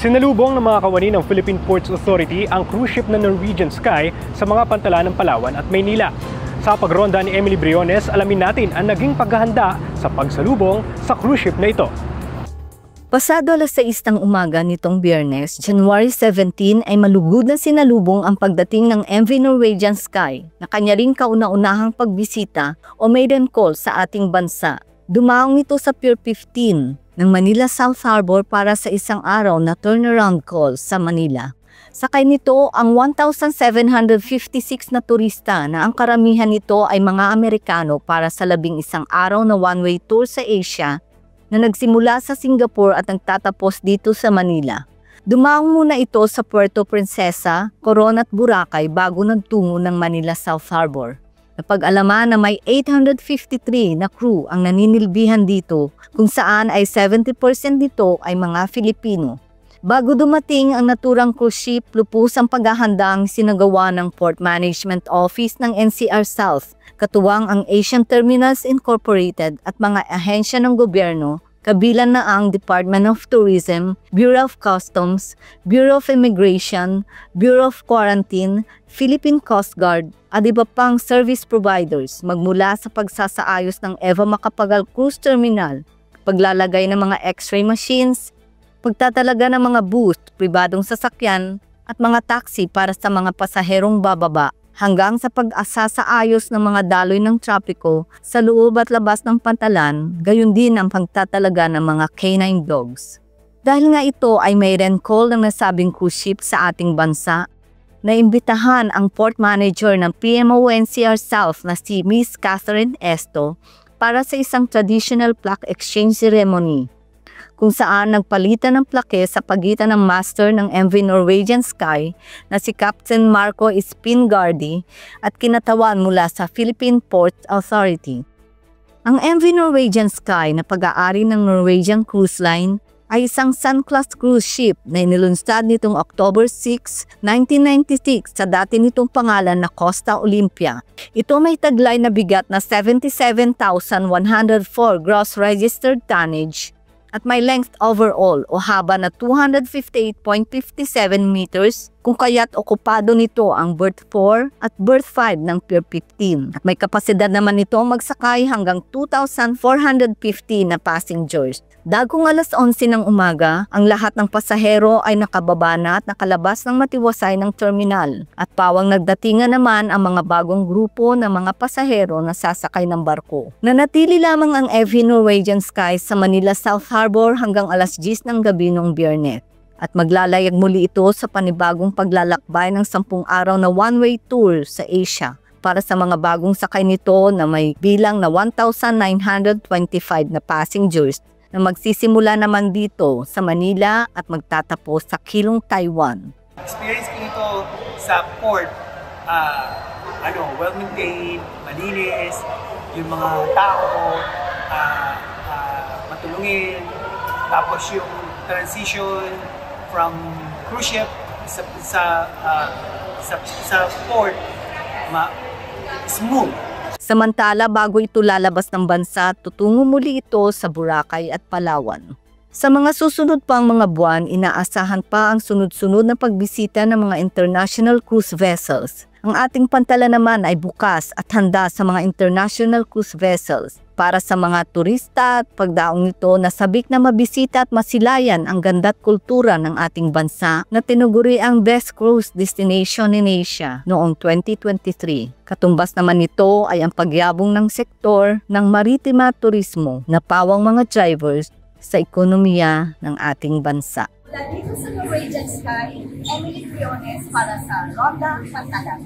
Sinalubong ng mga kawani ng Philippine Ports Authority ang cruise ship na Norwegian Sky sa mga pantala ng Palawan at Maynila. Sa pagronda ni Emily Briones, alamin natin ang naging paghahanda sa pagsalubong sa cruise ship na ito. Pasado alas 6 ng umaga nitong Biyernes, January 17 ay malugod na sinalubong ang pagdating ng MV Norwegian Sky na kanya ring kauna-unahang pagbisita o maiden call sa ating bansa. Dumaong ito sa Pier 15 ng Manila South Harbor para sa isang araw na turnaround call sa Manila. Sakay nito ang 1,756 na turista na ang karamihan nito ay mga Amerikano para sa 11 araw na one-way tour sa Asia na nagsimula sa Singapore at nagtatapos dito sa Manila. Dumaong muna ito sa Puerto Princesa, Coron at Boracay bago nagtungo ng Manila South Harbor. Napag-alaman na may 853 na crew ang naninilbihan dito kung saan ay 70% nito ay mga Filipino. Bago dumating ang naturang cruise ship, lupus ang paghahanda ang sinagawa ng Port Management Office ng NCR South, katuwang ang Asian Terminals Incorporated at mga ahensya ng gobyerno, kabilang na ang Department of Tourism, Bureau of Customs, Bureau of Immigration, Bureau of Quarantine, Philippine Coast Guard, at iba pang service providers magmula sa pagsasaayos ng Eva Macapagal Cruise Terminal, paglalagay ng mga X-ray machines, pagtatalaga ng mga booth, pribadong sasakyan, at mga taxi para sa mga pasaherong bababa, hanggang sa pag-asa sa ayos ng mga daloy ng trapiko sa loob at labas ng pantalan, gayon din ang pagtatalaga ng mga canine dogs. Dahil nga ito ay maiden call ng nasabing cruise ship sa ating bansa, naimbitahan ang port manager ng PMO NCR South na si Miss Catherine Esto para sa isang traditional plaque exchange ceremony, kung saan nagpalitan ng plaque sa pagitan ng master ng MV Norwegian Sky na si Captain Marco Espingardi at kinatawan mula sa Philippine Ports Authority. Ang MV Norwegian Sky na pag-aari ng Norwegian Cruise Line ay isang Sun-class cruise ship na inilunsad nitong October 6, 1996 sa dati nitong pangalan na Costa Olympia. Ito may taglay na bigat na 77,104 gross registered tonnage at may length overall o haba na 258.57 meters, kung kaya't okupado nito ang berth 4 at berth 5 ng Pier 15. At may kapasidad naman nito magsakay hanggang 2,450 na passengers. Dagong alas 11 ng umaga, ang lahat ng pasahero ay nakababa na at nakalabas ng matiwasay ng terminal. At pawang nagdatingan naman ang mga bagong grupo ng mga pasahero na sasakay ng barko. Nanatili lamang ang MV Norwegian Sky sa Manila South Harbor hanggang alas 10 ng gabi noong Biyernes. At maglalayag muli ito sa panibagong paglalakbay ng 10 araw na one-way tour sa Asia para sa mga bagong sakay nito na may bilang na 1,925 na passengers na magsisimula naman dito sa Manila at magtatapos sa Keelung, Taiwan. Experience ko nito sa port, well-maintained, malinis, yung mga tao, matulungin, tapos yung transition from cruise ship sa port, smooth. Samantala, bago ito lalabas ng bansa, tutungo muli ito sa Boracay at Palawan. Sa mga susunod pang mga buwan, inaasahan pa ang sunod-sunod na pagbisita ng mga international cruise vessels. Ang ating pantala naman ay bukas at handa sa mga international cruise vessels para sa mga turista at pagdaong nito na sabik na mabisita at masilayan ang ganda at kultura ng ating bansa na tinuguri ang best cruise destination in Asia noong 2023. Katumbas naman nito ay ang pagyabong ng sektor ng maritima turismo na pawang mga drivers sa ekonomiya ng ating bansa. Dito sa Norwegian Sky, Emily Briones para sa Ronda Pantalan.